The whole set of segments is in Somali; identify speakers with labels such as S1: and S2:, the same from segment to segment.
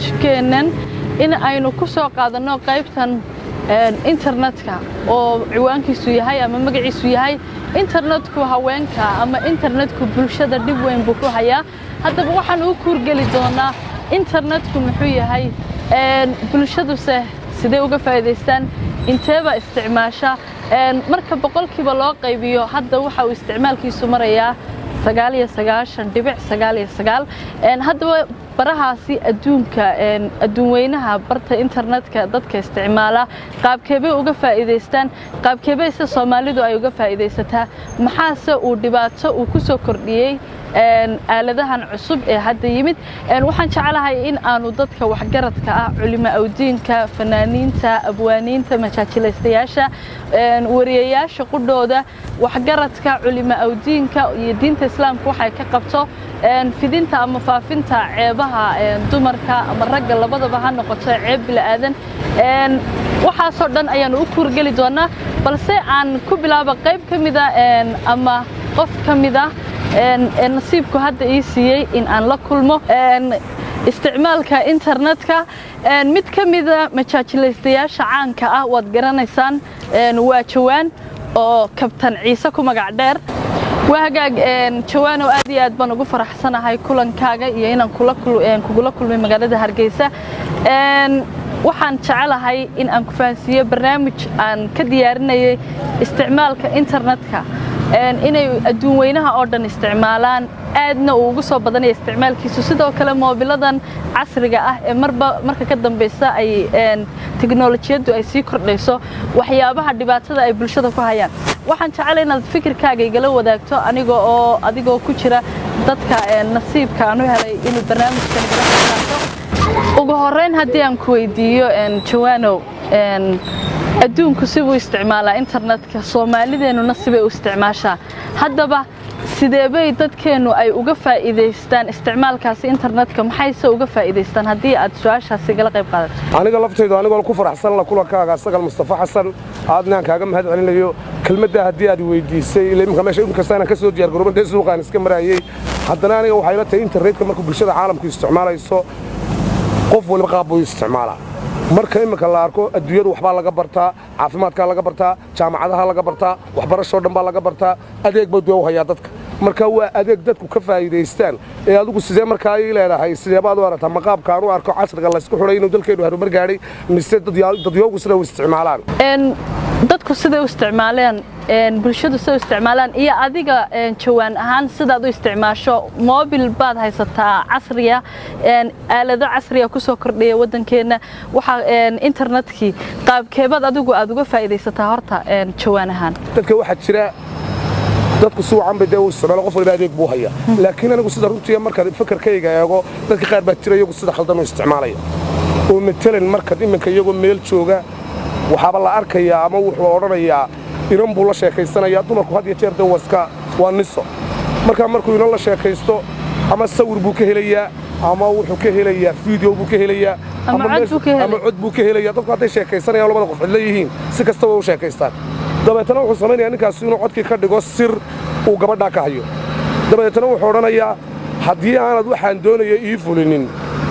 S1: barnaamijkeennan in aynu ku soo qaadano qaybtan internetka oo ciwaankiisu yahay ama magaciisu yahay internetku haweenka ama internetku bulshada dib weyn buu ku hayaa haddaba waxaan u kuurgeli doonaa internetku muxuu yahay bulshadu sidee uga faa'iideystaan inteeba isticmaasha marka boqolkiiba loo qaybiyo hadda waxa uu isticmaalkiisu marayaa 99.99 haddaba barahaasi adduunka adduunweynaha barta internetka dadka isticmaala qaabkeebay uga faa'iideystaan qaabkeebay Soomaalidu ay uga faa'iideysataa maxaase uu dhibaato uu ku soo kordhiyay aaladahan cusub ee hadda yimid waxaan jecelahay in aanu dadka waxgaradka ah culimo awdiinka fanaaniinta abwaaniinta majaajilaystayaasha wariyayaasha qudhooda waxgaradka culimo awdiinka iyo diinta islaamka waxay ka qabto fidinta ama faafinta ceebaha dumarka ama ragga labadaba ha noqoto ceeb bilaadan waxaasoo dhan ayaanu u kuurgeli doonaa balse aan ku bilaabo qayb ka mida ama qof ka mida nasiibku hadda ii siiyey in aan la kulmo isticmaalka internetka mid ka mida majaajilaystayaasha caanka ah waad garanaysaan waa Jawaan oo kabtan Ciise ku magac dheer وهاجاج جوانو أدي أدبان وقف فرح سنة هاي كلن كاجا يينا كلها كل من مجالات هرجيسة وحن شعلة هاي إن أنكفانسية برنامج عن كديارنا استعمال كإنترنت إن الدون وينها أردن استعمالان أدنى وقصة بدنا استعمال كيسوسيدا وكلام موبيلادن عصرية مركا كدن بيسا أي تكنولوجيا أي سيكر ليسو وحيابها دبعتها أي بلشة فهيان waxaan jecelahay inaad fikirkaaga igala wadaagto adigoo ku jira dadka nasiibka aanu helay inuu barnaamijkan gala qaato ugu horeyn hadii aan ku weydiiyo Jawaanow adduunku siduu isticmaalaa internetka Soomaalideenu nasibay u isticmaashaa haddaba sideebay dadkeenu ay uga faa'iideystaan isticmaalkaas internetka maxayse uga faa'iideystaan hadii aad su'aashaas igala qayb qaadato
S2: aniga laftaydu anigoo ku faraxsan la kulankaaga Sagal Mustafa Xasan aadnaan kaaga mahad celinayo kelmadda hadii aad weydiisay ilaa imka meesha in kasta ka soo diyaar garoobay suuqaan iska marayay haddana aniga waxay la tahay internetka marka bulshada caalamku isticmaalayso qof walba qaab uu isticmaalaa marka imka la arko adduunyada waxba laga bartaa caafimaadka laga bartaa jaamacadaha laga bartaa waxbarasho dhan baa laga bartaa adeeg baa doow haya dadka marka waa adeeg dadku ka faa'iideystaan ee adigu sidee marka ay leedahay sidee baad u aragtaa maqaabka aan u arko casriga la isku xulay inuu dalkeenu horumar gaaray mise dadyogu sida u isticmaalaan
S1: dadku sida u isticmaalaan bulshadu sida u isticmaalaan iyo adiga Jawaan ahaan sidaad u isticmaasho mobil baad haysataa casriya aalado casriya ku soo kordhiyay wadankeena waxa internetkii qaabkeebad adigu aad uga faa'iideysataa horta Jawaan ahaan
S2: dadka waxa jira dadku soo caan baday oo isticmaalo qof walba adeeg buu haya laakiin anigu sida runtii marka fikirkayga eego dadka qaar baa jira iyagu sida khaldan u isticmaalaya oo matalan marka iminka iyagu meel jooga waxaba la arkayaa ama wuxuu oranayaa inan buu la sheekaysanaya dumarku had iyo jeer dawaska waa niso markuu inan la sheekaysto ama sawir buu ka helayaa ama wuxuu ka helayaa video buu ka helayaa ama cod buu ka helayaa dadku haday sheekaysanayaan labada qof cid leeyihiin si kasta way u sheekaystaan dabeetana wuxuu sameeyaa ninkaas inuu codkii ka dhigo sir uu gabadha ka hayo dabeetana wuxuu oranayaa haddii aanad waxaan doonaya ii fulinin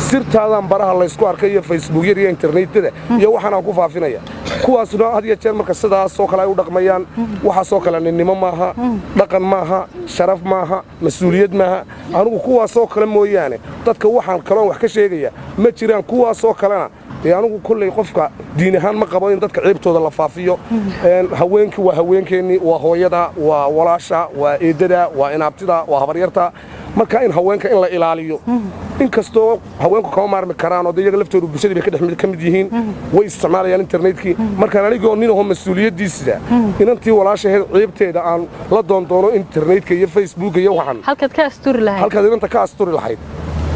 S2: sirtaadan baraha la isku arkay iyo Facebook iyo internetada iyo waxaan ku faafinaya kuwaasna had iyo jeer marka sidaas oo kale ay u dhaqmayaan waxa soo kale ninimo maaha dhaqan maaha sharaf maaha mas'uuliyad maaha anigu kuwaas oo kale mooyaane dadka waxaan kale wax ka sheegaya ma jiraan kuwaas oo kalena anigu kullay qofka diin ahaan ma qabo in dadka ciibtooda la faafiyo haweenkii waa haweenkeeni waa hooyada waa walaasha waa eedada waa inaabtida waa habaryarta marka in haweenka in la ilaaliyo inkastoo haweenku kama maarmi karaan oo iyaga laftoodu bulshada bay ka mid yihiin way isticmaalayaan internetkii marka anigoo ninoo mas'uuliyadiisa inantii walaashaheed ciibteeda aan la doono internetka iyo Facebook iyo waxan
S1: halkaad ka asturi lahayd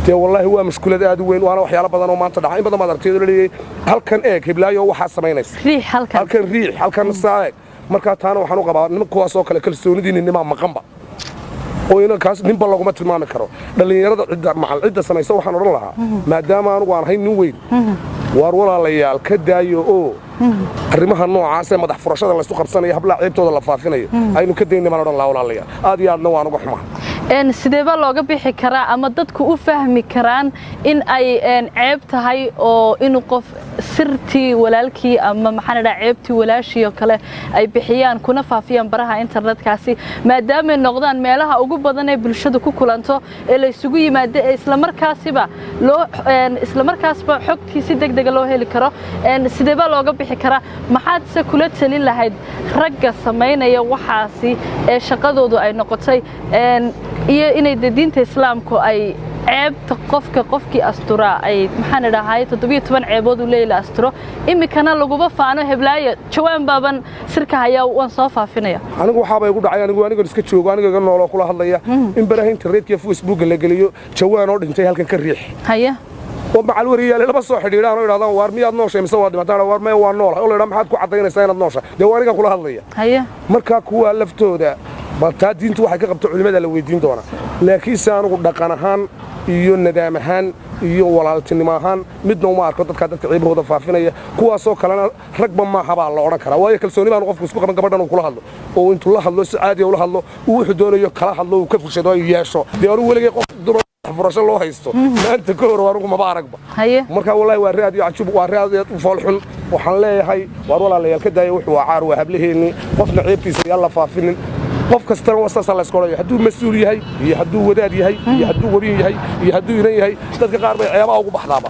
S2: والله هو مشكلة هذا وين وأنا وحياة بدنا وما تدعى إن بدنا ما درتي لي هل كان إيه هبلايا وواحد سمينيس
S1: ريح هل كان
S2: ريح هل كان الساعة مركات هانو وحنو قبا نمكوا سوق كل سوني دين النمام مقنبة وإنا كاس نبى الله قمت ما نكره اللي يرد مع العدة سنة يسوي حنور لها ما دام أنا وأنا هاي نوين ورولا ليال كدايو arrimaha noocaas ee madax furashada la isku qabsanaya habla ciibtooda la faafinaya aynu ka deynay maran la walaalayaa aad iyo aadna waan uga xumaa
S1: sidee baa looga bixi karaa ama dadku u fahmi karaan in ay ceeb tahay oo inuu qof sirtii walaalkii ama maxaan dhahaa ceebtii walaashii oo kale ay bixiyaan kuna faafiyaan baraha internetkaasi maadaama ay noqdaan meelaha ugu badan ee bulshada ku kulanto ee la isugu yimaado isla markaasba xogtii si degdeg loo heli karo sidee baa looga bixi karaa maxaad se kula talin lahayd ragga sameynaya waxaasi ee shaqadoodu ay noqotay iyo inay diinta islaamku ay ceebta qofkii asturaa ay maxaan dhahay 17 ceebood u leeyahay asturo imikana laguba faano heblaayo jawaan baaban sirka haya waan soo faafinaya
S2: anigu waxa bay igu dhacay anigu iska joogo aniga noolo kula hadlaya in baraha internet iyo Facebook la geliyo jawaan oo dhintay halkan ka riix
S1: haya
S2: oo macal wariyaal laba soo xidhiidhaan oo yiraahdaan war miyaad nooshay mise waa dhimataan war ma waa nool oo leeyahay maxaad ku cadaynaysaa inaad nooshay de waa aniga kula hadlaya
S1: haya
S2: marka kuwa laftooda balta diintu waxay ka qabto culimada la weydiin doona laakiin saanigu dhaqan ahaan iyo nidaam ahaan iyo walaaltinimo ahaan midna uma arko dadka ciibahooda faafinaya kuwaas oo kalena ragba ma haba la oran kara waayo kalsooni baan qofku isku qaban gabadhan kula hadlo oo intuu la hadlo si caadi ah ula hadlo wuxuu doonayo kala hadlo uu ka fushado ay yeesho de uu weligay qof dumar furasho loo haysto maanta ka hor warugu ma baaragba marka wallahi waa raad iyo cajub waa raad u foolxun waxaan leeyahay war walaalayaal ka daayay wuxuu caar waa hablaheeni qofna ciibtiisa yalla faafinin qof kastana wasaasa la isku leeyahay haduu mas'uul yahay iyo haduu wadaad yahay iyo haduu warin yahay iyo haduu inan yahay dadka qaar bay ceebaha ugu baxdaaba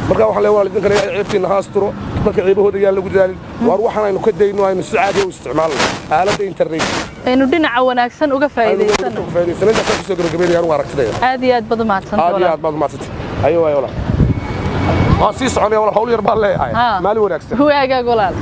S2: marka waxa leeyahay waalidin kale ceebtiina haasturo dadka ceebahooda yaan lagu daalin war waxaan aynu ka dayno aynu si caadi ah u isticmaalno aalada internet
S1: aynu dhinaca wanaagsan uga faa'iideysano
S2: inta ka soo gabagabeeyay anigu aragtidayda
S1: aad iyo aad baad mahadsantahay
S2: aad baad mahadsantahay ayo wala si soconay wala hawl yar baa leeyahay maali wanaagsan
S1: huwaaga golaal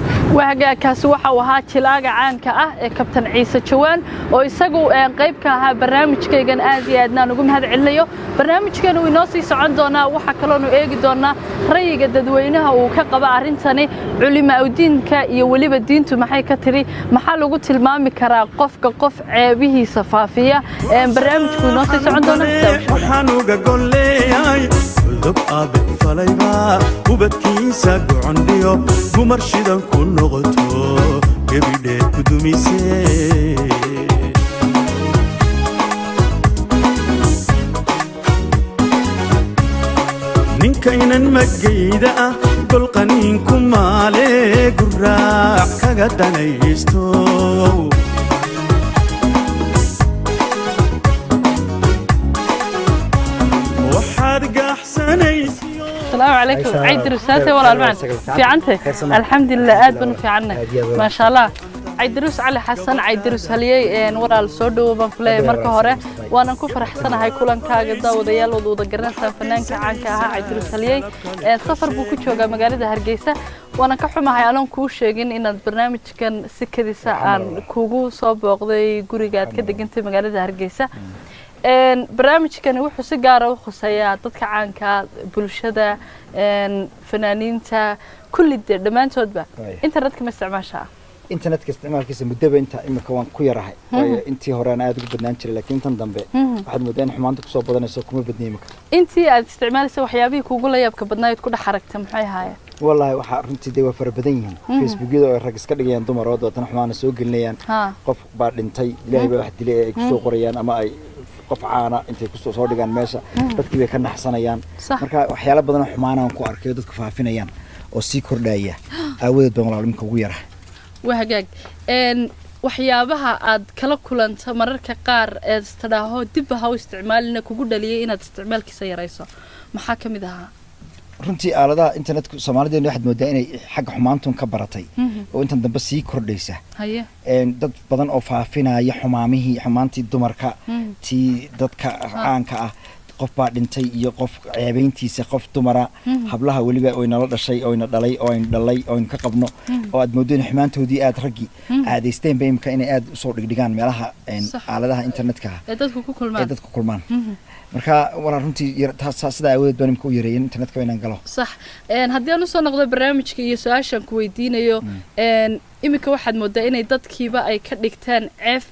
S1: kaasi waxa uu ahaa jilaaga caanka ah ee kabtan Ciise Jawaan oo isagu qayb ka ahaa barnaamijkaygan aad iyo aadna ugu mahad celinayo barnaamijkan uu inoo sii socon doona waxa kale oo eegi doona rayiga dadweynaha uu ka qaba arintani culimada diinka iyo waliba diintu maxay ka tiri maxaa lagu tilmaami karaa qofka qof ceebihiisa faafiya barnaamijku inoo sii socon doona
S3: waxaan uga golleeyay dab aad falayba ubadkiisa go'ondiyo gumar shidan ku noqoto gabadhe ku dumisay ninkaynan magayda ah gol qaniinku maale guraac kaga danaysto waxaad gaxsanayso
S1: السلام عليكم عيد رسالتي ولا المعنى في عنته الحمد لله آدم في عنا ما شاء الله عيد رس علي حسن عيد رس هليي ورا الصدو بنفلي مركه هره وانا ku faraxsanahay kulankaaga daawadayaal wada garanaysan fanaanka caanka ah عيد رس هليي safar buu ku joogaa magaalada Hargeysa وانا ka xumahay aan ku sheegin inaad barnaamijkan sikadiisa aan kugu soo booqday gurigaad ka degantay magaalada Hargeysa barnaamijkan wuxuu si gaar ah u khuseeyaa dadka caanka bulshada fanaaniinta kulli dhamaantoodba internetka ma isticmaashaa
S4: internetka isticmaalkiisa muddo inta imika waan ku yarahay intii hore aan aad ugu badnaan jiray laakiin tan dambe waxaad moodeen xumaanta ku soo badanayso kuma badneeyay imika
S1: intii aad isticmaalaysa waxyaabihii kugu la yaabka badnayd ku dhax aragtay maxay ahaayeen
S4: wallahi waxa runtii day waa fara badan yihiin Facebook-yada oo rag iska dhigayaan dumarood oo tan xumaana soo gelinayaan qof baa dhintay ilaahay baa wax dilay ay ku soo qorayaan ama ay qof caana intay ku soo dhigaan meesha dadkii way ka naxsanayaan marka waxyaalo badan oo xumaana aan ku arkay dadku faafinayaan oo si kordhaya awadeed baan walaalmka ugu yarahay
S1: wahagaag waxyaabaha aad kala kulanta mararka qaar ee istadaaho dib ha u isticmaalina kugu dhaliyay inaad isticmaalkiisa yarayso maxaa kamid ahaa
S4: runtii aaladaha internetka Soomaaliyeed waxaad moodaa inay xag xumaantun ka baratay oo intan dambe sii kordhaysa dad badan oo faafinaya xumaantii dumarka tii dadka caanka ah qof baa dhintay iyo qof ceebeyntiisa qof dumara hablaha waliba oo inala dhashay oo ina dhalay oo in dhalay oo in ka qabno oo aad moodeen xumaantoodii aad raggi caadaysteen beemka inay aad u soo dhigdhigaan meelaha aaladaha internetka
S1: ee dadku
S4: kulmaan marka wala runtii taas sida awood baan imka u yareeyay internetka inaan galo
S1: sax haddii aan soo noqdo barnaamijka iyo su'aashan ku weydiinayo imika waxaad moodaa inay dadkiiba ay ka dhigtaan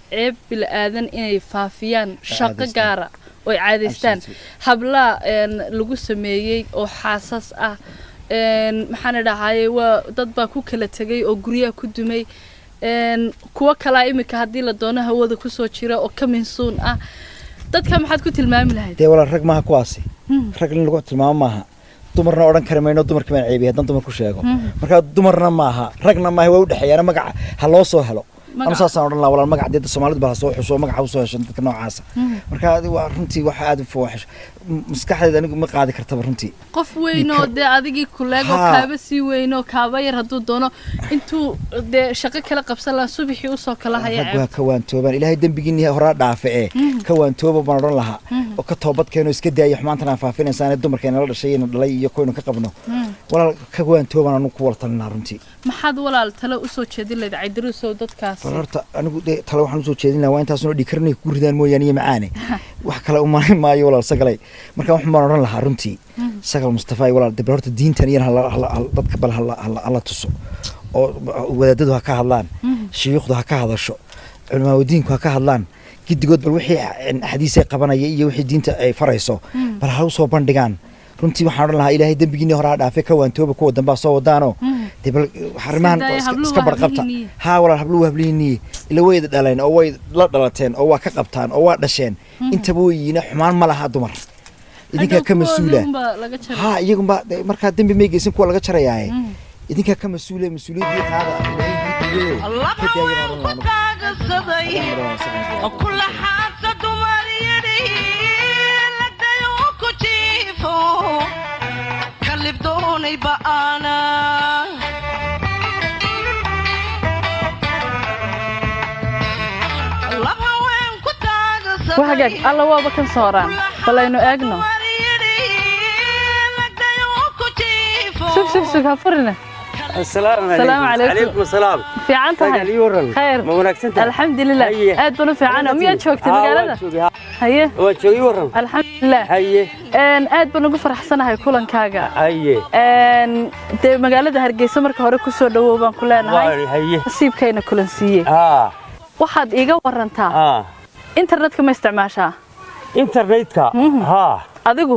S1: ceeb bil aadan inay faafiyaan shaqo gaar ah oo caadaystaan habla lagu sameeyay oo xaasas ah maxaan dhahay waa dad baa ku kala tagay oo guriga ku dumay kuwa kala imika hadii la doono hawada ku soo jira oo ka minsuun ah dadka maxaad ku tilmaami lahayd
S4: dee walaal rag maaha kuwaasi rag in lagu tilmaamo maaha dumarna odhan kari mayno dumarkii baan ceebiyay haddaan dumar ku sheego marka dumarna maaha ragna maaha waa u dhexeeyaan magaca ha loo soo helo ama saasaan odhan lahaa walaal magaca dee Soomaalidu baa soo xuso magaca u soo heshan dadka noocaas marka waa runtii wax aad u fooxash maskaxdeeda anigu ma qaadi kartaba runtii
S1: qof weyn oo dee adigii kuleego kaaba sii weyn oo kaaba yar hadduu doono intuu dee shaqo kala qabsan lahaa subaxii usoo kala haya
S4: waa ka waantoobaan ilaahay dembigiinii horaa dhaafe ee ka waantooba baan odhan lahaa oo ka toobad keeno iska daaya xumaantana faafinaysaa dumarkeena la dhashay iyo dhalay iyo koynu ka qabno walaal ka waantoobaan anu ku waltalinaa runtii
S1: maxaad walaal talo u soo jeedin lahayd Caydiruusow dadkaas
S4: horta anigu talo waxaan u soo jeedin lahaa waa intaasoo dhikarnay ku ridaan mooyaan iyo macaane wax kale uma maayo walaal sagalay marka waxaan baan odhan lahaa runtii sagal Mustafa walaal dib horta diintan iyo dadka bal hala tuso oo wadaadadu ha ka hadlaan shaykhdu ha ka hadasho culimada diinku ha ka hadlaan gidigood bal wixii xadiisay qabanaya iyo wixii diinta ay farayso bal ha u soo bandhigaan runtii waxaan odhan lahaa ilaahay dambigiina horaa dhaafay ka waantooba kuwa dambaa soo wadaano dee bal xarimaan iska barqabta haa walaal habluhu habliinii ila way dhaleen oo way la dhalateen oo waa ka qabtaan oo waa dhasheen intaba wayina xumaan ma laha dumar idinka ka masuula haa iyagunba markaa dambi may geysan kuwa laga jarayaaye idinka ka masuula masuuliyadii qaada
S1: وهاجك الله وابا كان صوران فلاينو اجنو شوف هفرنا
S5: السلام عليكم السلام
S1: في عنتها خير
S5: ما وناكسنت
S1: الحمد لله aad baan u fiican miyaad joogtay magaalada haye
S5: waa joogay waran
S1: alxamdulillah
S5: haye
S1: aad baan ugu faraxsanahay kulankaaga
S5: haye
S1: de magaalada Hargeysa marka hore ku soo dhawow baan ku leenahay
S5: haye
S1: nasiibkayna kulan siiyay waxaad iga warantaa internetka ma isticmaashaa
S5: internetka
S1: adigu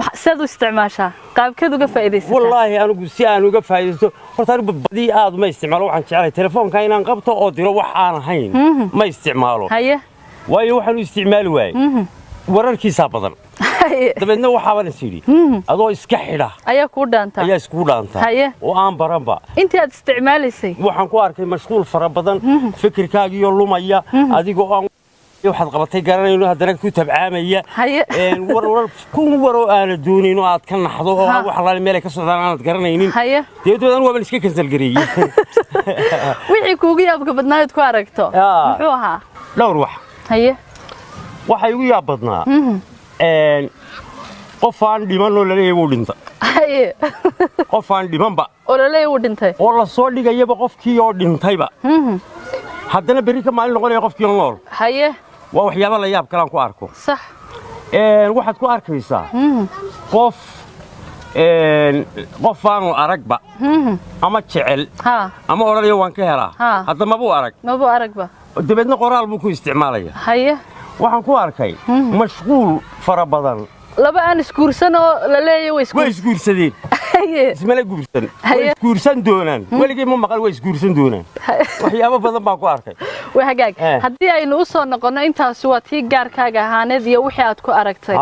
S1: maxaad u isticmaashaa qaabkeed uga faa'iideysataa
S5: wallahi anigu si aan uga faa'iideysto horta anigu badii aad ma isticmaalo waxaan jecelahay telefoonka inaan qabto oo diro wax aan ahayn ma isticmaalo haye waayo waxaan u isticmaali waayay wararkiisa badan dabeedna waxaabana sidii adoo iska xidha
S1: ayaa ku dhaanta
S5: ayaa isku dhaanta oo aan baranba
S1: intii aad isticmaalaysay
S5: waxaan ku arkay mashquul fara badan fikirkaaga iyo lumaya adigoo aan waxaad qabatay garanayno haddana ku tabcaamaya war kun waro aan doonayno aad ka naxdo oo wax la meel ka socdaan aan garanaynin deedoodaan waa iska kansal gareeyay
S1: wixii kuugu yaabka badnayd ku aragto muxuu ahaa
S5: dhowr wax waxa igu yaab badnaa qof aan dhiman oo la leeyahay uu dhintay qof aan dhimanba
S1: oo la leeyahay uu dhintay
S5: oo la soo dhigayaba qofkii oo dhintayba haddana bari ka maalin noqonaya qofkii nool waa waxyaabo la yaab kalaan ku arko
S1: sax
S5: waxaad ku arkaysaa qof aanu aragba ama jecel ama odhanayo waan ka helaa hadda mabuu
S1: aragba
S5: dabeedna qoraal buu ku isticmaalaya waxaan ku arkay mashquul fara badan
S1: laba aan isguursan oo la leeyahay way
S5: isguursadeen ismala guursan way isguursan doonaan waligii ma maqal way isguursan doonaan waxyaabo badan baan ku arkay
S1: way hagaag haddii aynu u soo noqono intaas waa tii gaarkaaga ahaaneed iyo wixii aad ku aragtay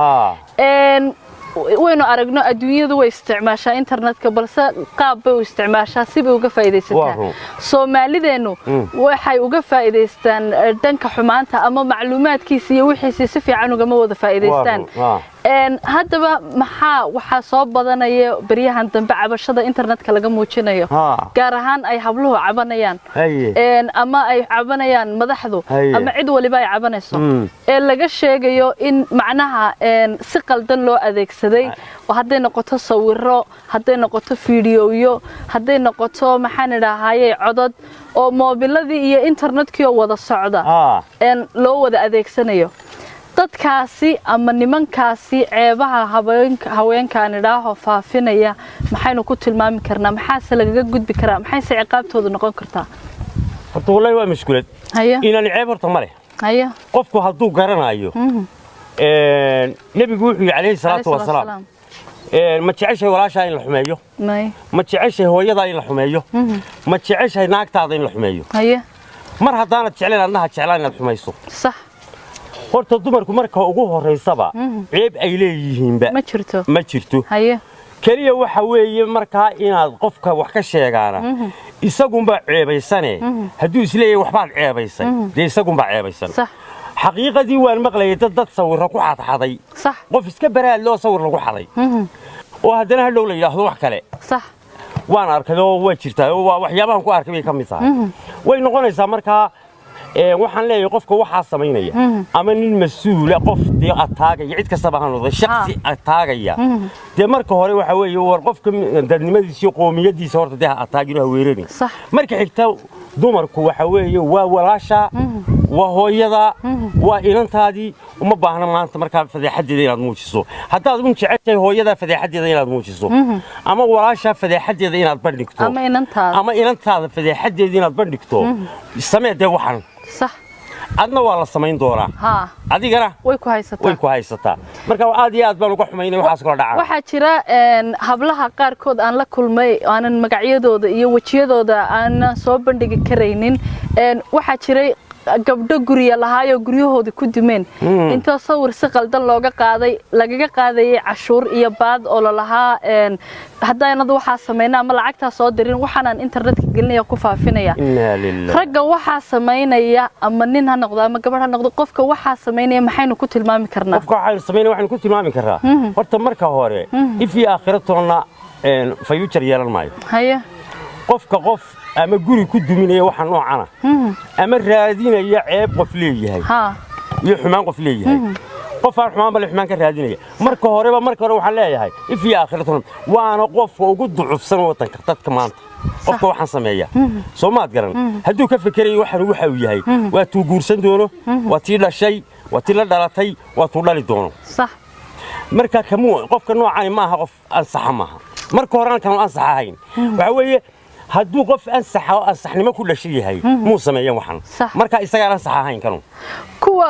S1: waynu aragno adduunyadu way isticmaashaa internetka balse qaab bay u isticmaashaa si bay uga faa'iideysataa Soomaalideenu waxay uga faa'iideystaan dhanka xumaanta ama macluumaadkiisa iyo wixiisa si fiican uga wada faa'iideystaan haddaba waxa soo badanaya bariyahan dambe cabashada internetka laga muujinayo gaar ahaan ay habluhu cabanayaan ama ay cabanayaan madaxdu ama cid waliba ay cabanayso laga sheegayo in macnaha si qaldan loo adeegsaday oo hadday noqoto sawirro hadday noqoto fiidiyoyo hadday noqoto maxaan idhaahaye codad oo moobiladii iyo internetkii oo wada socda loo wada adeegsanayo dadkaasi ama nimankaasi ceebaha haweenkaan idhaaho faafinaya maxaynu ku tilmaami karnaa maxaase lagaga gudbi karaa maxayse ciqaabtoodu noqon kartaa
S5: horta wallahi waa mashkuulad inaan ceeb horta ma leh qofku hadduu garanayo nebigu wuxuu yidhi calayhi salaatu wasalaam ma jeceshahay walaashaa in la xumeeyo ma jeceshahay hooyadaa in la xumeeyo ma jeceshahay naagtaada in la xumeeyo mar haddaanad jeclayn adnaha jeclaan inaad xumayso horta dumarku marka ugu horeysaba ceeb ay leeyihiinba ma jirto
S1: haye
S5: kaliya waxa weeye markaa inaad qofka wax ka sheegaana isagunba ceebaysane hadduu isleeyahay waxbaad ceebaysay dee isagunba ceebaysan xaqiiqadii waan maqlayay dad sawirro ku xadxaday qof iska baraad loo sawir lagu xaday oo haddana hadhow la yidhaahdo wax kale waan arkay oo waa jirtaa oo waxyaabahan ku arkay bay ka mid tahay way noqonaysaa markaa waxaan leeyahay qofka waxaa samaynaya ama nin mas'uul qof dee ataagaya cid kasta baa noqday shakhsi ataagaya dee marka hore waxa weeye war qofka dadnimadiisa iyo qoomiyadiisa horta dee ataagina weerareen marka xigta dumarku waxa weeye waa walaasha waa hooyada waa inantaadii uma baahna maanta markaa fadeexadeeda inaad muujiso haddaad un jeceshahay hooyada fadeexadeeda inaad muujiso ama walaasha fadeexadeeda inaad bandhigto ama inantaada fadeexadeeda inaad bandhigto samee dee waxan adna waa la samayn doonaa adigana way ku haysataa marka aad iyo aad baan uga xumaynay waxaas kala dhaca
S1: waxaa jira hablaha qaarkood aan la kulmay aanan magacyadooda iyo wajiyadooda aan soo bandhigi karaynin waxaa jiray gabdho guriya lahaayo guryahoodi ku dumeen inta sawir si qaldan looga qaaday lagaga qaadayay cashuur iyo baad oo la lahaa haddaanad waxa sameeyna ama lacagta soo dirin waxaan internetka gelinaya ku faafinaya ragga waxa sameynaya ama nin ha noqdo ama gabadh ha noqdo qofka waxa sameynaya maxaynu ku tilmaami karnaa
S5: qofka waxa sameynaya waxaan ku tilmaami karaa horta marka hore ifi aakhiratoona future yeelan maayo
S1: haye
S5: qofka qof ama guri ku duminaya waxa noocana ama raadinaya ceeb qof leeyahay iyo xumaan qof leeyahay qof aan xumaan bal xumaan ka raadinaya marka hore waxaan leeyahay ifi aakhiratoona waana qofka ugu ducufsan wadanka dadka maanta qofka waxaan sameeyaa Soomaad garan hadduu ka fikirayo waxa uu yahay waa tuu guursan doono waa tii dhashay waa tii la dhalatay waa tuu dhali doono
S1: sax
S5: marka kamu qofka noocan ma aha qof ansax ma aha marka hore aan ansax ahayn waxa weeye hadduu qof ansaxnimo ku dhashay yahay muu sameeyaan waxan marka isaga ansax ahayn kanu
S1: kuwa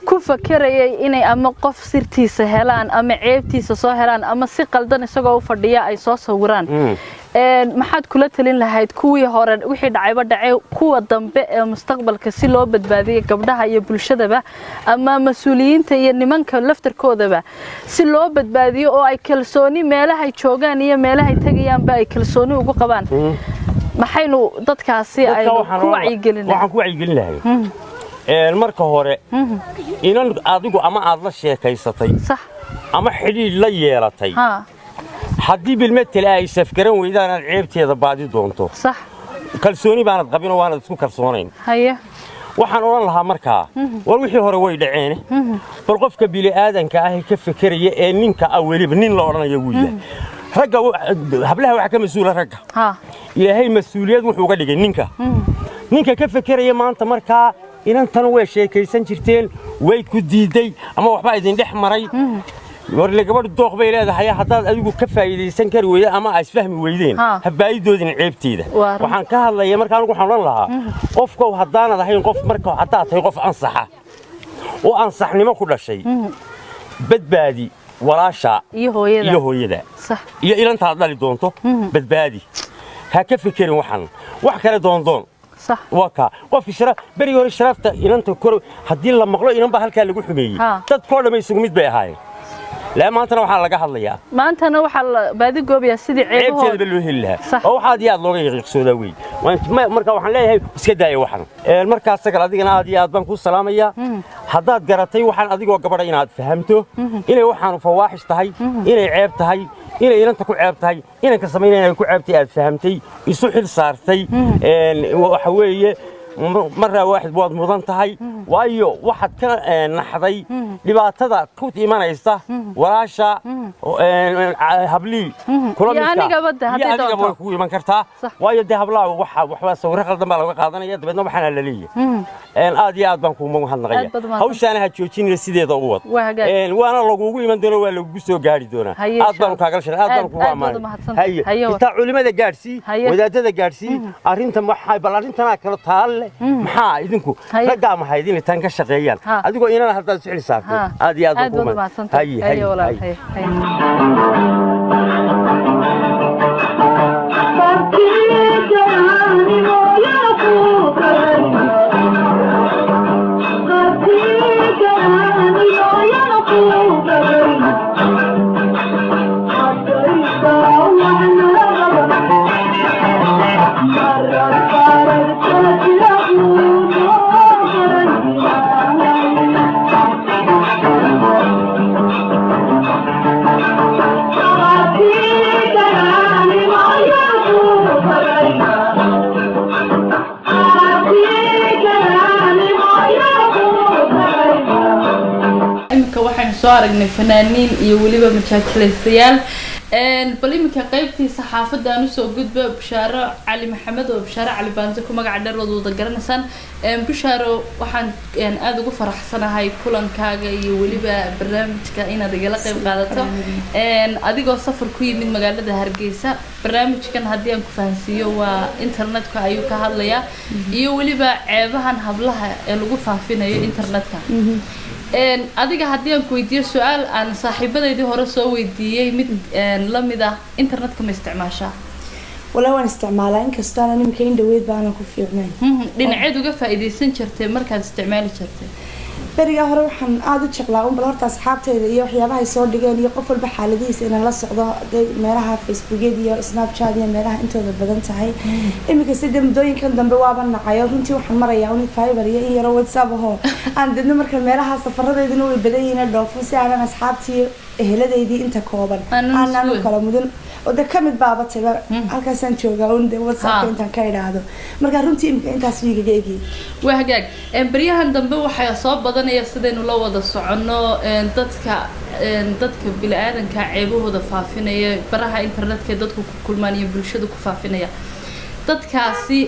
S1: ku fakarayay inay ama qof sirtiisa helaan ama ceebtiisa soo helaan ama si qaldan isagoo u fadhiya ay soo sawiraan maxaad kula talin lahayd kuwii hore wixii dhacayba dhacay kuwa dambe ee mustaqbalka si loo badbaadiyo gabdhaha iyo bulshadaba ama mas'uuliyiinta iyo nimanka laftarkoodaba si loo badbaadiyo oo ay kalsooni meelaha ay joogaan iyo meelaha ay tagayaan ba ay kalsooni ugu qabaan maxaynu dadkaasi ay ku
S5: wacyigelinahay marka hore inan adigu ama aad la sheekaysatay ama xidhiidh la yeelatay haddii bilmetel ay safgaran weydaan aad ceebteeda baadi doonto
S1: sax
S5: kalsooni baanad qabin oo waanad isku kalsoonayn
S1: haye
S5: waxaan oran lahaa markaa war wixii hore way dhaceen bal qofka bili aadanka ah ka fikiraya ee ninka weliba nin la oranayo wuu yahay ragga hablaha waxa ka mas'uula ragga ilaahay mas'uuliyad wuxuu uga dhigay ninka ka fikiraya maanta markaa inantan way sheekaysan jirteen way ku diiday ama waxba idin dhex maray warle gabadh dooq bay leedahay haddaad adigu ka faa'iideysan kari weydo ama ay isfahmi weydeen habaayidoodina ceebteeda waxaan ka hadlayaa marka anigu waxaan oran lahaa qofka haddaanad ahayn qof marka haddaad tahay qof ansaxa oo ansaxnimo ku dhashay badbaadi walaasha iyo hooyada iyo ilantaad dhali doonto badbaadi ha ka fikirin waxan wax kale doondoon waka qofkii sharaaf bari hore sharaafta inanta kor hadii la maqlo inan ba halka lagu xumeeyay dad koodhamay isugu mid bay ahaayeen لا ما أنتنا وحنا لقى هذا يا
S1: ما أنتنا وحنا بعدين قوبي سيدي
S5: عيبه عيب تلبلوه لها أو حد ياد لوجي يقصده وي ما مركب وحنا ليه سكداي وحنا المركب سكر هذيك أنا هذه ياد بنكون سلامية حداد قرتي وحنا هذيك وقبل يناد فهمته إلى وحنا فواحش تهي إلى عيب تهي إلى أنت كل عيب تهي إلى كسمين أنا كل عيب تهي فهمتي يسوحل صارتي وحويه مرة واحد بود مضان تهي وأيو واحد كان نحضي لبعضها كوت إيمان إستا وراشة هبلي كلهم
S1: يعني قبض
S5: يعني قبض كوي من كرتها وأيو ده هبلا وحوا سورة خلدنا بالله قاعدنا يد بدنا محنا الليلية آدي آد بنكون مو هنغير هوش أنا هتشوفين رسيدة ضوّت وأنا لقوقي من دون ولا لقوسو قاري دونا آد بنكون كارشة آد بنكون عمان هي تعلمي ذا قارسي وذا ذا قارسي أرين تم حي بالأرين تنا كرت هال maxaa idinku ragga ma haydin tan ka shaqeeyaan adigoo inaan hadda sicil saarto aad iyo aad ugu hay hay
S1: soo aragnay fanaaniin iyo waliba majaajilaystayaal bal iminka qaybtii saxaafadda aan usoo gudba Bishaaro Cali Maxamed oo Bishaaro Cali Baanti ku magac dheer wada garanaysaan Bishaaro waxaan aad ugu faraxsanahay kulankaaga iyo waliba barnaamijka inaad igala qayb qaadato adigoo safar ku yimid magaalada Hargeysa barnaamijkan haddii aan ku fahansiiyo waa internetka ayuu ka hadlayaa iyo waliba ceebahan hablaha ee lagu faafinayo internetka adiga haddii aan ku weydiiyo su'aal aan saaxiibadeydii hore soo weydiiyay mid la mid ah internetka ma isticmaashaa
S6: wala waan isticmaalaa inkastoo aan nimka in dhaweyd baan ku fiicnay
S1: dhinaceed uga faa'iideysan jirtay markaad isticmaali jirtay
S6: bariga hore waxaan aad u jeclaa bal horta asxaabtayda iyo waxyaabaha ay soo dhigeen iyo qof walba xaaladihiisa inaan la socdo meelaha Facebook iyo Snapchat iyo meelaha intooda badan tahay imika sidii mudooyinkan dambe waaba nacayo runtii waxaan marayaa un Fiverr iyo in yaro WhatsApp oo aan dadna marka meelaha safaradeedina way badan yihiin dhoofo si aan asxaabtii eheladeydii inta kooban aan kala mudan wada kamid baaba taga halkaas aan joogaa oo WhatsApp intaan ka ilaado marka runtii imika intaas wiiga eegi
S1: waa hagaag bariyahan dambe waxay soo badanaya sidaynu la wada socono dadka bilaadanka ceebahooda faafinaya baraha internetka dadku ku kulmaan iyo bulshada ku faafinaya dadkaasi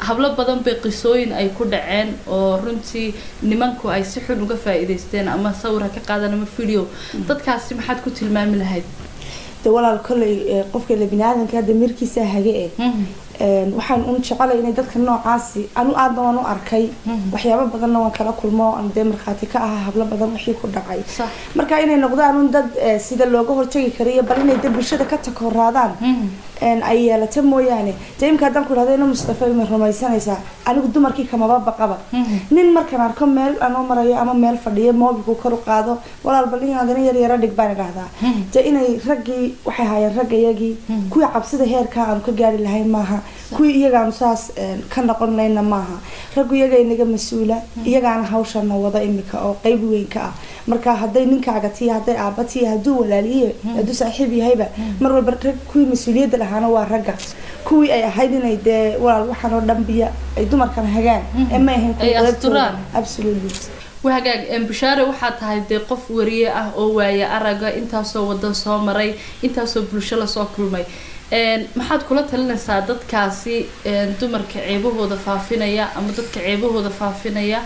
S1: hablo badan bay qisooyin ay ku dhaceen oo runtii nimanku ay si xun uga faa'iideysteen ama sawir ka qaadan ama video dadkaasi maxaad ku tilmaami lahayd
S6: walaal kulay qofka bini'aadamka damirkiisa hage waxaan jeclay inay dadka noocaasi anu aad baan u arkay waxyaabo badan oo kala kulmo aan marxaati ka ah hablo badan wixii ku dhacay marka inay noqdaan dad sida looga hortagi kariyo bal inay dad bulshada ka takoraadaan ay yeelato mooyaane deemka hadan ku raadayna Mustafa ma rumaysanaysa anigu dumarkii kama baqaba nin markaan arko meel aan marayo ama meel fadhiyo mobilku kor u qaado walaal bal in adan yar dhig baan dhahdaa inay ragii waxay hayeen ragayagii kuwa cabsida heerka aan ka gaari lahayn maaha kuwa iyagaan saas ka noqon layna maaha ragu iyaga inaga mas'uula iyagaan hawshan wada imika oo qayb weyn ka ah marka haday ninkaaga tii haday aabati haduu walaaliye haduu saaxiib yahayba mar walba kuwa mas'uuliyadda lahaana waa ragga kuwii ay ahayd inay walaal waxaan oo dhanbiya ay dumarkan hagaan ma ahayn kuwa absolutely
S1: وهاجاج بشارة واحد هاي قف وريه أو ويا أرجع أنت سو وده سو مري أنت سو بلشلة سو كل ماي ما حد كله تلنا سعادت كاسي دمر كعيبه هو دفافينا يا أما دت كعيبه هو دفافينا يا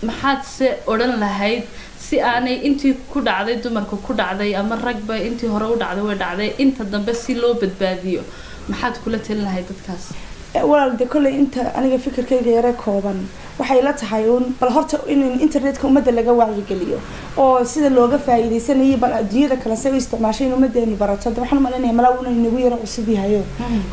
S1: ما حد سأورن لهيد si aanay intii ku dhacday dumarku ku dhacday ama ragba intii hore u dhacday way dhacday inta dambe si loo badbaadiyo maxaad kula talin lahayd dadkaas
S6: walaal de kulay inta aniga fikirkayga yare kooban waxay la tahay bal horta in internetka umada laga wacyi geliyo oo sida looga faa'iideysanayo bal adduunyada kala soo isticmaashay umadeenu barato waxaan maleenayaa malaawna inagu yara cusub yahay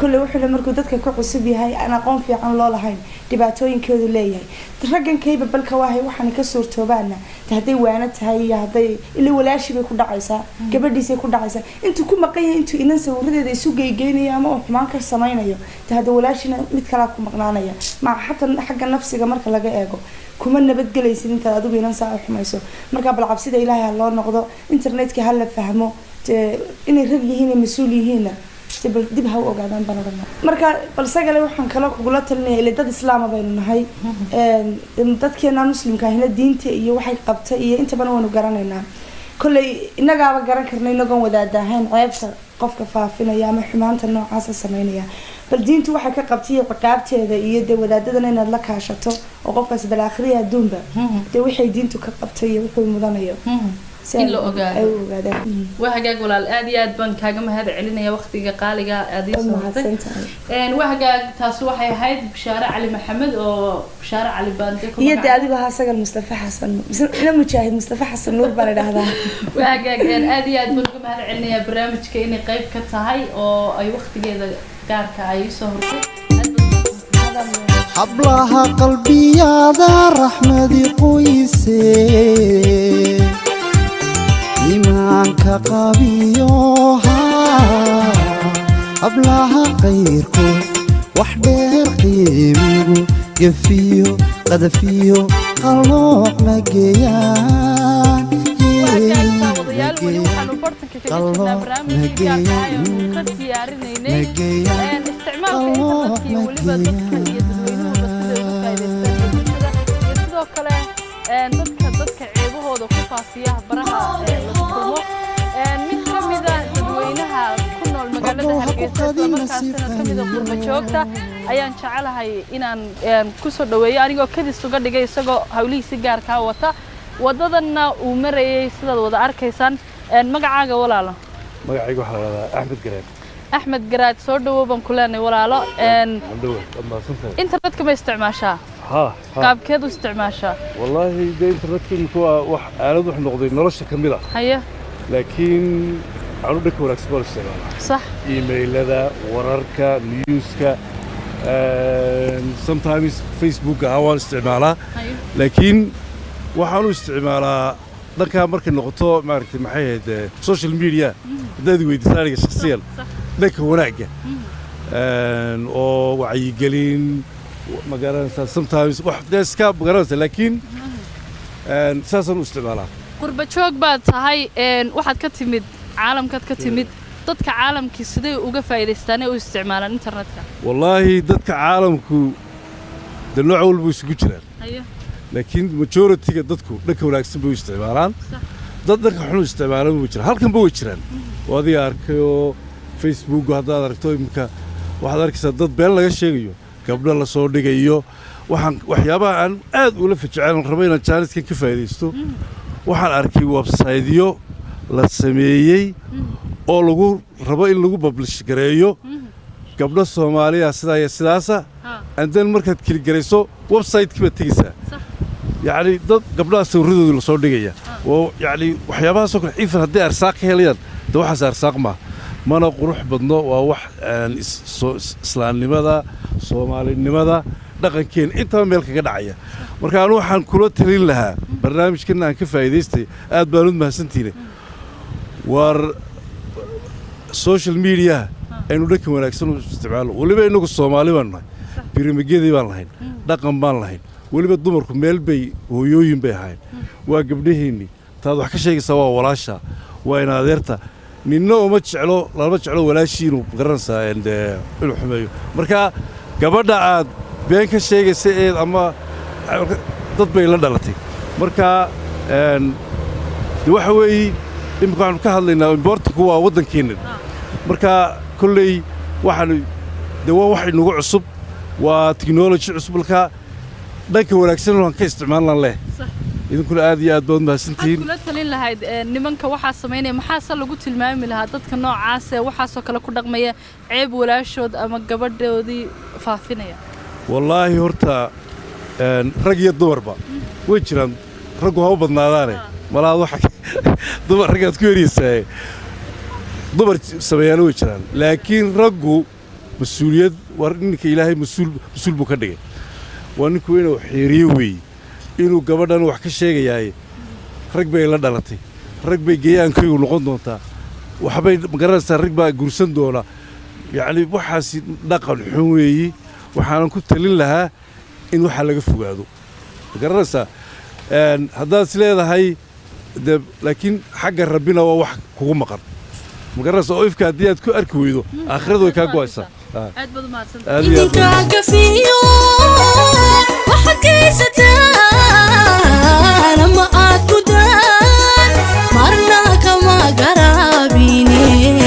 S6: kulay wuxuu markuu dadka ku cusub yahay ana aqoon fiican loo lahayn dhibaatooyinkoodu leeyahay raggan kayba balka waahay waxaan ka suurtoobaana haday waana tahay haday ila walaashi bay ku dhacaysaa gabadhiisa ku dhacaysaa intuu ku maqan intuu inan sawiradeeda isu geeygeynaya ama xumaan ka samaynayo haday walaashina mid kala ku maqnaanaya ma xataa xagga nafsiga marka laga eego kuma nabad galaysid inta adigu inan saa xumayso marka bal cabsida ilaahay loo noqdo internetka hal la fahmo inay rag yihiin mas'uul yihiin dib ha u ogaadaan banadana marka bal sagale waxaan kala kugula talinayaa ilaa dad islaam baynu nahay dadkeena muslimka ahna diinta iyo waxay qabtay iyo inta badan waanu garanaynaa kulay inagaaba garan karnay inagoon wadaadahayn ceebta qofka faafinaya ama xumaanta noocaas sameynaya bal diintu waxay ka qabtay ciqaabteeda iyo wadaadadana inaad la kaashato oo qofkaas bal aakhiriya adduunba waxay diintu ka qabtay iyo wuxuu mudanayo
S1: in la ogaado وهاجاج ولا الآدي أدبان كاجم هذا علينا وقتي قالجا أدي صوتك وهاجاج تاسو حي هيد بشارع علي محمد أو بشارع علي باندك
S6: هي دي أدي بها سجل مصطفى حسن أنا مشاهد مصطفى حسن نور برد هذا
S1: وهاجاج أدي أدبان كم هذا علينا برنامج كأني قريب كتاهي أو أي وقت كذا قارك أي سهرة
S7: حبلها قلبي يا ذا رحمة قويسي إيمانك قويها حبلها غيركم وحدير قيمه يفيو قدفيو قلوق مجيان
S1: dadka ceebahooda ku faafiya shaqaysa isla markaasina ka mid ah qurba joogta ayaan jecelahay inaan ku soo dhaweeyo anigoo kadis uga dhigay isagoo hawlihiisa gaarka wata wadadana uu marayay sidaad wada arkaysaan magacaaga walaalo
S8: magacaygu waxa la yiraahdaa Axmed Garaad
S1: أحمد جراد صور دوبان كلنا ولا لا إنترنت كم استعماشها قاب كذا استعماشها
S8: والله ده إنترنت كم هو أنا دوح نقضي نرش كميرة
S1: هيا
S8: لكن عروضك ولا إكسبور استعمال
S1: صح
S8: إيميل هذا وراركا نيوزكا sometimes فيسبوك هوان استعمالها لكن وحنو استعمالها دكا مركز نقطة معرفة محيط سوشيال ميديا ده دويد ثاني شخصيا دكا وناقة أو وعي قليل مقارنة sometimes واحد ناس كاب مقارنة لكن أساسا استعمالها
S1: قرب شوك بعد هاي واحد كتمد عالم كتمد ضدك عالم كسدي وقف إيرستاني واستعمال الإنترنت
S8: والله ضدك عالمكو دلوع أول بيسكوتشر
S1: أيه
S8: لكن majority dadku dhanka wanaagsan bay isticmaalaan dadka xun isticmaalaan way jiraan halkan bay jiraan wadi arkayo Facebook hadaad aragto imka waxaad arkaysaa dad been laga sheegayo gabdho la soo dhigayo waxyaabaha aan aad ula ficilin rabo inaan jaaniskan ka faa'iideysto waxaan arkay website-yo la sameeyay oo lagu rabo in lagu publish gareeyo gabdho Soomaaliya sidaasa and then markaad kili gareyso website-kiba tagaysaa يعني ضد قبلها سوردوا اللي صور دقيقة ويعني وحيابها سكر إيفن هدي أرساق هليان ده واحد أرساق ما أنا قروح بدنا وواحد إسلام لماذا صومالي لماذا دقن كين أنت ما ملك قدعية مركانو حن كلها تلين لها برنامج كنا كيف يديستي أد بارود ما سنتيني ور سوشيال ميديا إنه ده كمان أكسنو استعماله واللي بينو الصومالي بانه بيرمجيدي بانه دقن بانه waliba dumarku meel bay hooyooyin bay ahayn waa gabdhaheeni taad wax ka sheegaysaa waa walaasha waa in adeerta ninna uma jeclo lama jeclo walaashiinu garanaysaa inuu xumeeyo marka gabadha aad been ka sheegaysa ee ama dad bay la dhalatay marka waxa weey imka aan ka hadlaynaa importku waa wadankeena marka kulley waxaan waa wax inagu cusub waa technology cusubka dhanka wanaagsan oo ka isticmaalaan leh idinkuna aad iyo aad baad mahadsantiin
S1: kula talin lahayd nimanka waxa sameynay maxaa lagu tilmaami lahaa dadka noocaas ah waxa soo kala ku dhaqmaya ceeb walaashood ama gabadhoodii faafinaya
S8: wallahi horta rag iyo dumarba way jiraan raggu ha u badnaadaan malaad waxa dumar ragaad ku yeerisay dumar sameeyaan way jiraan laakiin raggu mas'uuliyad war ninka Ilaahay mas'uul buu ka dhigay وأنكو إنه حريوي إنه قبضنا وحكي شيء جاي ركبي لا دلتي ركبي جيان كيو لقندون تا وحبي مقرر ركبي جرسن دولا يعني وحاسي نقل حوي وحنا كنت لها إنه حلقة فوقه مقرر هذا سلالة هاي لكن حق ربنا ووح هو مقر مقرر أوقف كاديات كو أركويدو آخره كاقواسا
S1: أد بدو ما تسنت
S9: إنك فيو وحكيستا لما أتكدان مرنا كما قرابيني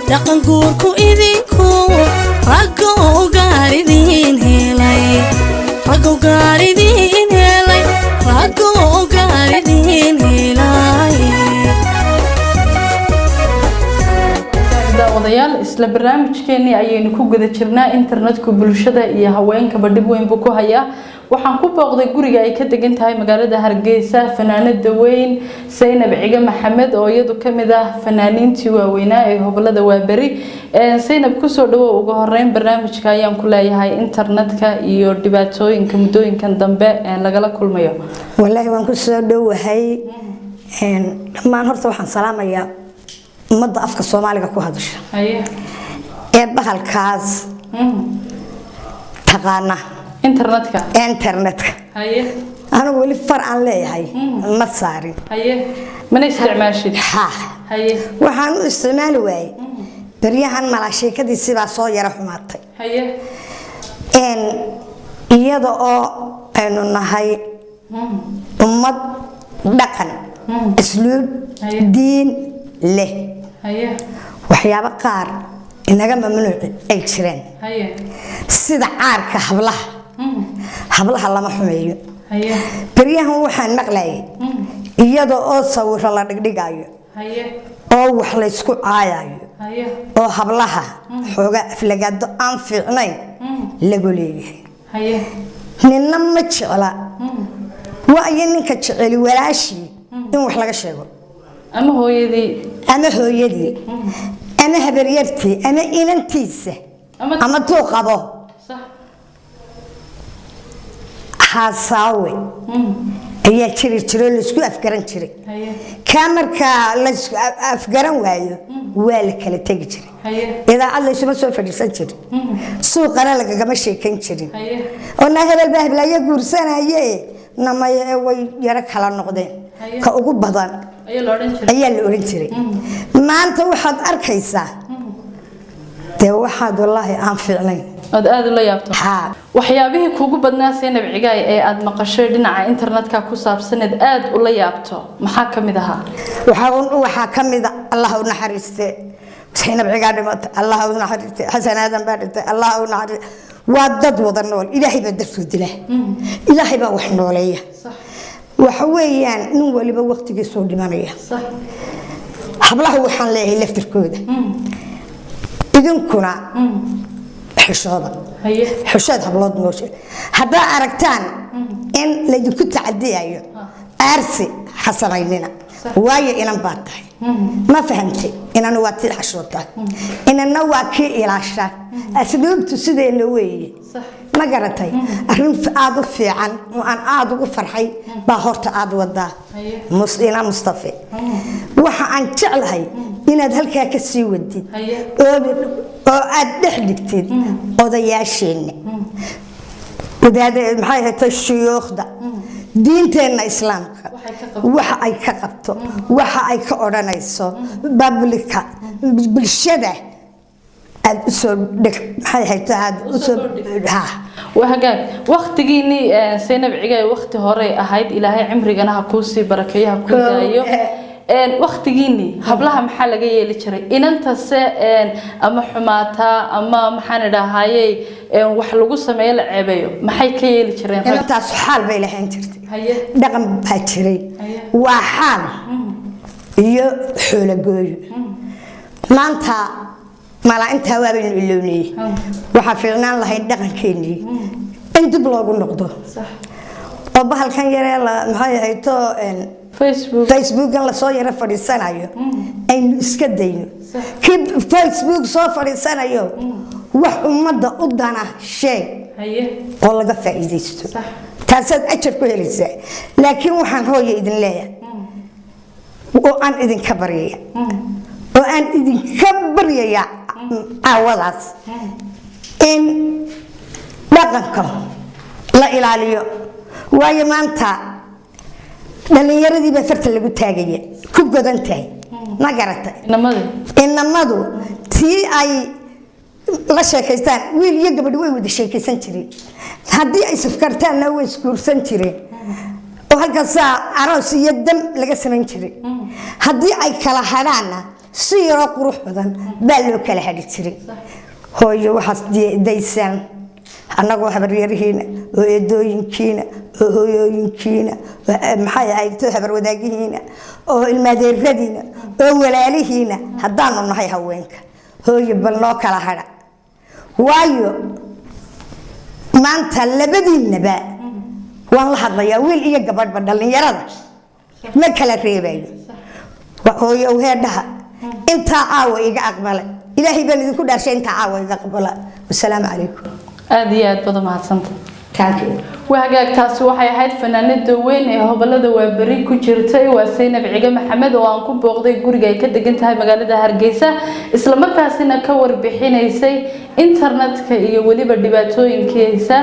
S9: لقن قوركو إذنكو رقو قاردين هلاي رقو قاردين هلاي رقو قاردين هلاي
S1: wadayaal isla barnaamijkeeni ayaynu ku guda jirnaa internetku bulshada iyo haweenka badhib weyn buu ku hayaa waxaan ku booqday guriga ay ka degan tahay magaalada Hargeysa fanaanada weyn Saynab Ciga Maxamed oo iyadu kamid ah fanaaniintii waaweynaa ee gobolada Waaberi Saynab ku soo dhawo ugu horeyn barnaamijka ayaan ku leeyahay internetka iyo dhibaatooyinka muddooyinkan dambe lagala kulmayo
S10: wallahi waan ku soo dhawahay dhammaan horta waxaan salaamayaa umada afka Soomaaliga ku hadasha ee bahalkaas taqaana internetka anigu wali far aan leeyahay ma saarin mana isticmaashid waxaan u isticmaali waayay baryahan malaasheekadiisii baa soo yara xumaatay iyada oo aynu nahay ummad dhaqan isluub diin leh waxyaabo qaar inaga mamnuuc ay jireen sida caarka hablaha lama xumeeyo baryahan waxaan maqlayay iyadoo oo sawir la dhigdhigayo oo wax la isku caayayo oo hablaha xooga aflagaado aan fiicnayn lagu leeyahay ninna ma jecla waayo ninka jeceli walaashii in wax laga sheego
S1: ama hooyadii
S10: ama habaryartii ama inantiisa ama tuu qabo xasaawe ayaa jiro la isku afgaran jiray ka markaa la isku afgaran waayo waa la kala tegi jiray idaacad la isuma soo fadhiisan jirin suuqana lagagama sheekayn jirin oo na hebel baa heblayo guursanaye namaya way yara kala noqdeen ka ugu badan ayaa la oran jiray maanta waxaad arkaysaa dee waxaad wallaahi aan fiicnayn
S1: aad la yaabto waxyaabihii kuugu badnaa Zainab Cigaay ee aad maqashay dhinaca internetka ku saabsaneed aad u la yaabto maxaa kamid ahaa
S10: waxaa kamid ah Allah u naxariiste Zainab Cigaay dhimata Allah u naxariiste Xasan Aadan baa dhintay Allah u naxariiste waa dad wada nool Ilaahay baa dartu dilaa Ilaahay baa wax nooleeya waxa weeyaan nin waliba waqtigiisa u dhimanaya hablaha waxaan leeyahay laftirkooda idinkuna حشاد هبلود موشي هذا أركتان إن لديكو تعديايو أرسي حسنيننا واي إنا مبارتاي ما فهمتي إن أنا واتي الحشوتات إن أنا واكي إلاشا أسلوب تسيدي اللوي ما قرأتي أهلم في آدو في عن وأن آدو فرحي باهورت آدو ودا إنا مصطفى وحا أن تعلهي إن هالكا كسي ودي oo aad dhexdigtid odayaasheen wadaada maxay tahay shuyuukhda diinteena islaamka waxa ay ka qabto waxa ay ka oranayso bablika bulshada aad soo dhig maxay tahay soo
S1: وهجان وقت جيني Zainab Cigaay وقت هراء أحد إلهي عمري جناها كوسي بركيها كوسي وقت جيني هبلها محل جاي لشري إن أنت أما حماتها أما محن هاي وحلقوا سميل عبيو محي كي لشري
S10: أنت حال بيله هنترتي دقم باتري وحال يحول جوي ما أنت ما لا أنت هوا بين اللوني وحفظنا الله يدقن كيني أنت بلاقو نقطة صح وبحال كان يرى محي هيتو فيسبوك الله صاير فريسان أيوه أين إسكدينه كيف فيسبوك صار فريسان أيوه ومدة قدنا شيء والله قفا إيديستو تاسد أشر كويلسة لكن وحن هو يدين ليه وأن إذن كبرية وأن إذن كبرية عوضات إن لقنكم لا إله إلا ويمانتا dhalinyaradii baa farta lagu taagay ku godantahay ma garatay inamadu tii ay la sheekaystaan wiil iyo gabadh way wada sheekaysan jireen hadii ay safkartaan way iskuursan jireen oo halkaas aroos iyo dam laga sameyn jiray hadii ay kala hadhaana si yaro qurux badan baa loo kala hadhi jiray hooyo waxaas daysan anagoo habaryarihiina oo eedooyinkiina oo hooyooyinkiina maxay ahayd habar wadaagihiina oo ilmaadeeradiina oo walaalihiina haddaanu nahay haweenka hooyo bal noo kala hadha waayo maanta labadiinaba waan la hadlayaa wiil iyo gabadhba dhalinyarada ma kala reebayo hooyo heedhaha intaa caawa iga aqbalay ilaahay baan idinku dhaarshay intaa caawa iga aqbala wasalaamu calaykum
S1: aad iyo aad badan mahadsantahay وهجاك تاسو waxay ahayd fanaanada weyn ee hobalada waa bari ku jirtay waa Zainab Cigaay Maxamed oo aan ku booqday guriga ay ka degan tahay magaalada Hargeysa isla markaasina ka warbixinaysay internetka iyo waliba dhibaatooyinkiisa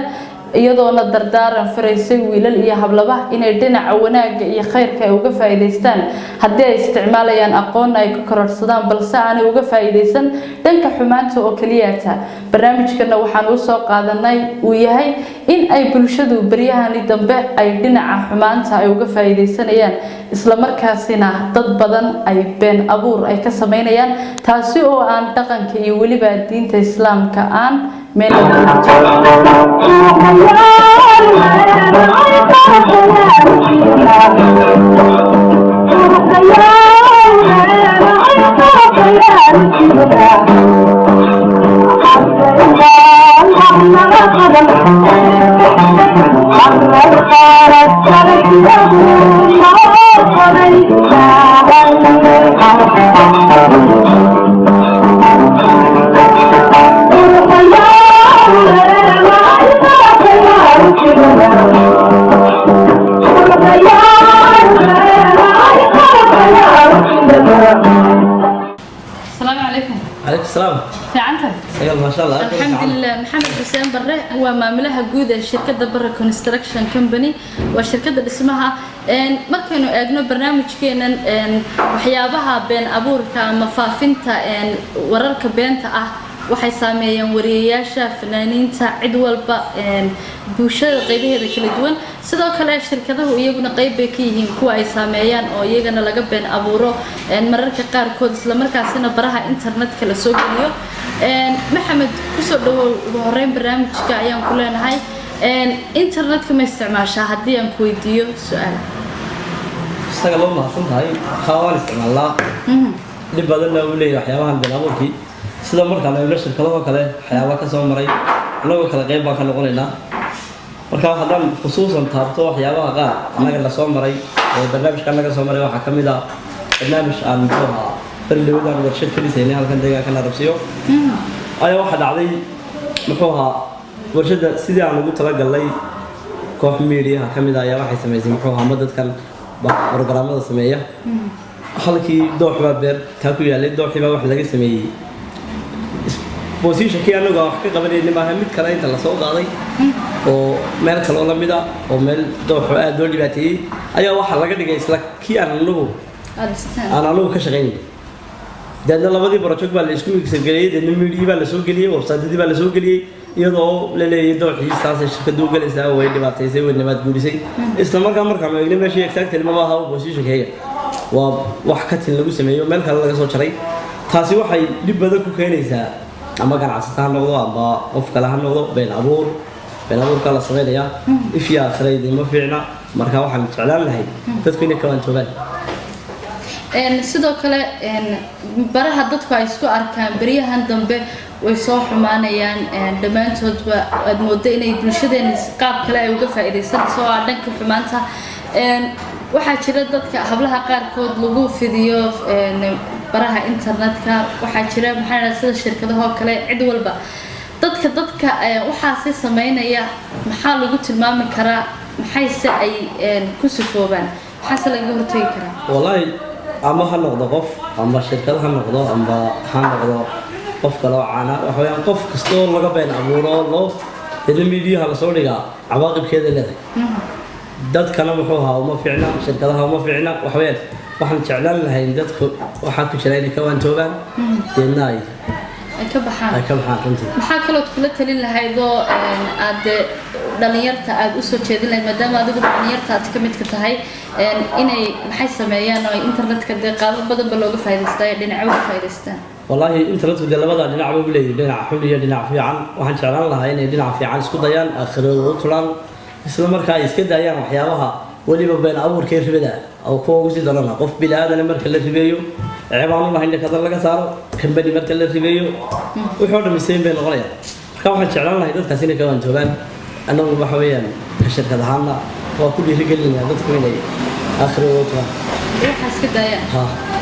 S1: iyadoona dardaaran faraysay wiilal iyo hablaba inay dhinaca wanaagga iyo khayrka ay uga faa'iideystaan haddii ay isticmaalayaan aqoon ay ka kororsadaan balse aanay uga faa'iideysan dhanka xumaanta oo keliyata barnaamijkana waxaan u soo qaadanay uu yahay in ay bulshadu baryahani dambe ay dhinaca xumaanta ay uga faa'iideysanayaan isla markaasina dad badan ay been abuur ay ka sameynayaan taasi oo aan dhaqanka iyo weliba diinta islaamka aan meel
S11: ما شاء الله
S1: الحمد لله محمد حسين بره هو ماملها جود شركة بره كونستراكشن كمباني وشركة اسمها markaynu eegno barnaamijkeena waxyaabaha been abuurka ama faafinta wararka beenta ah waxay saameeyeen wariyeyaasha fanaaniinta cid walba bulshada qaybaheeda kala duwan sidoo kale shirkadahu iyaguna qayb bay ka yihiin kuwa ay saameeyaan oo iyagana laga been abuuro mararka qaar kood isla markaasina baraha internetka la soo geliyo maxamed ku soo dhawow ugu horeyn barnaamijka ayaan ku leenahay internetka ma isticmaashaa haddii aan ku weydiiyo su'aal
S11: isaga loo mahadsantahay xawaan isticmaalaa dib badanna uu leeyahay waxyaabahan been abuurkii sida markaan aynu shirkadaha kale waxyaabo ka soo maray anagoo kala qayb baan ka noqonaynaa marka haddaan khusuusan taabto waxyaabaha qaar anaga la soo maray barnaamijka naga soo maray waxaa ka mid ah barnaamij aan muxuu barnaamijkan warshad ka dhisayna halkan deegaanka la rabsiyo ayaa waxa dhacday muxuu ahaa warshada sidii aan ugu talagalay koox media ka mid ah ayaa waxay sameysay muxuu ahaa dadkan barnaamijyada sameeya halkii dooxba beer ka ku yaalay dooxiba wax laga sameeyay position kii anagu wax ka qabanayna maaha mid kale inta la soo qaaday oo meel kale oo la mid ah oo meel dooxo aad loo dhibaateeyay ayaa waxa laga dhigay isla kii aan anagu ka shaqeynay dadna labadii project baa la isku migsageliyay dadna media baa la soo geliyay website-dii baa la soo geliyay iyadoo la leeyahay dooxiisaas shirkadu galaysaa way dhibaateysay way nabad guulisay isla markaan eegna meeshii exactly ma aha position kayga waa wax ka tin lagu sameeyo meel kale laga soo jaray taasi waxay dib badan ku keenaysaa ama ganacsato ha noqdo ama qof kale ha noqdo been abuurka la sameynaya ifyaa akhriday ma fiicna marka waxaan jeclaan lahay dadku inay ka wantoobaan
S1: sidoo kale baraha dadku ay isku arkaan bariyahan dambe way soo xumaanayaan dhammaantoodba aad moodo inay bulshadeena qaab kale ay uga faa'iideysanayso oo dhanka xumaanta waxaa jira dadka hablaha qaarkood lagu fidiyo baraha internetka waxaa jira maxaa sida shirkadaha kale cid walba dadka waxa si sameynaya maxaa lagu tilmaami karaa maxayse ay ku sifoobaan maxaa laga hortagi karaa
S11: wallahi ama ha noqdo qof ama shirkad ha noqdo ama ha noqdo qof kale oo caana waxa weeyaan qof kastoo laga been abuuro loo media la soo dhigaa cawaaqibkeeda leedahay dadkana wuxuu ahaa uma fiicna shirkadaha uma fiicna waxa weeyaan waxaan jeclaan lahay dadku waxa ku jira inay ka wantoobaan deednaay
S1: ka baxaan
S11: runtii
S1: maxaa kaloo kula talin lahayd oo aad dhalinyarta aad u soo jeedin lahayd maadaama adigu dhalinyarta aad ka mid ka tahay inay maxay sameeyaan oo internetka qaabab badan looga faa'iideystaa dhinaca uga faa'iideystaan
S11: wallahi internetku labada dhinac buu leeyahay dhinac xun iyo dhinac fiican waxaan jeclaan lahaa inay dhinac fiican isku dayaan aakhirada u tulaan isla markaa ay iska daayaan waxyaabaha waliba been abuurkee ribada oo kuwa ugu sii darana qof bilaadan marka la ribeeyo ceebaan u lahayn kada laga saaro kambani marka la ribeeyo wuxuu dhamiseen bay noqonayaan marka waxaan jeclaan lahay dadkaas inay ka wantoobaan anagu waxa weeyaan shirkad ahaana waa ku dhiirigelinaya dadku inay aakhirada u tulaan
S1: waxaas ka daayaan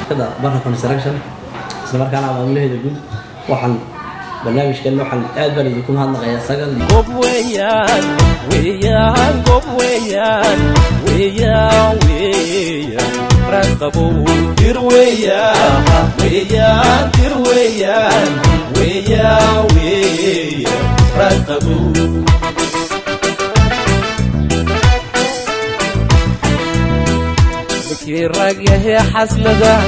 S11: kada barra construction isla markaana maamulaheeda guud waxaan barnaamijkan waxaan aad baan idinku mahadnaqayaa sagal
S12: gob weeyaan gob weeyaan raqabow dir weeyaan dir weeyaan raqabow كيراجه حسندا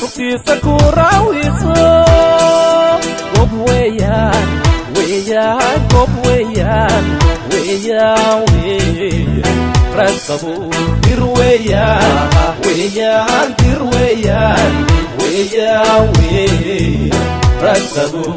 S12: رقيسة كوراويسو قب ويان ويان قب ويان ويان ويان ركبوا دير ويان ويان دير ويان ويان ويان ركبوا